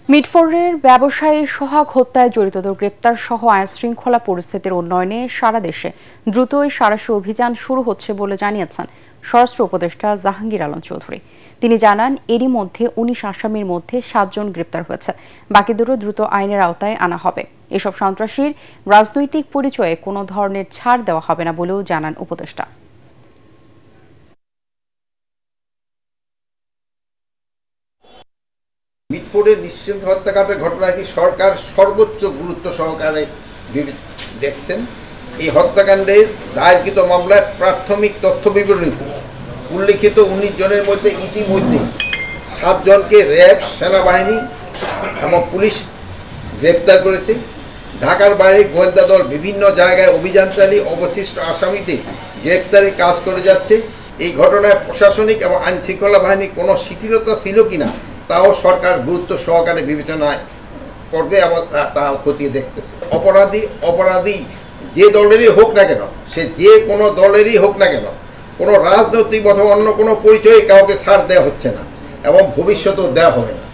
মিটফোর্ডের ব্যবসায়ী সোহাগ হত্যায় জড়িতদের গ্রেপ্তার সহ আইনশৃঙ্খলা পরিস্থিতির উন্নয়নে সারা দেশে দ্রুতই সাঁড়াশি অভিযান শুরু হচ্ছে বলে জানিয়েছেন স্বরাষ্ট্র উপদেষ্টা জাহাঙ্গীর আলম চৌধুরী। তিনি জানান, এরই মধ্যে ১৯ আসামির মধ্যে ৭ জন গ্রেপ্তার হয়েছে, বাকি দুটো দ্রুত আইনের আওতায় আনা হবে। এসব সন্ত্রাসীর রাজনৈতিক পরিচয়ে কোনো ধরনের ছাড় দেওয়া হবে না বলেও জানান উপদেষ্টা। মিটফোর্ডের নৃশংস হত্যাকাণ্ডের ঘটনাটি সরকার সর্বোচ্চ গুরুত্ব সহকারে দেখছেন। এই হত্যাকাণ্ডের দায়েরকৃত মামলায় প্রাথমিক তথ্য বিবরণী উল্লিখিত ১৯ জনের মধ্যে ইতিমধ্যে ৭ জনকে র্যাব, সেনাবাহিনী এবং পুলিশ গ্রেপ্তার করেছে। ঢাকার বাইরে গোয়েন্দা দল বিভিন্ন জায়গায় অভিযান চালিয়ে অবশিষ্ট আসামিদের গ্রেপ্তারে কাজ করে যাচ্ছে। এই ঘটনায় প্রশাসনিক এবং আইনশৃঙ্খলা বাহিনীর কোনো শিথিলতা ছিল কিনা তাও সরকার গুরুত্ব সহকারে বিবেচনায় করবে এবং তা খতিয়ে দেখতেছে। অপরাধী যে দলেরই হোক না কেন, সে যে কোনো দলেরই হোক না কেন, কোনো রাজনৈতিক অথবা অন্য কোনো পরিচয়ে কাউকে ছাড় দেওয়া হচ্ছে না এবং ভবিষ্যতেও দেওয়া হবে না।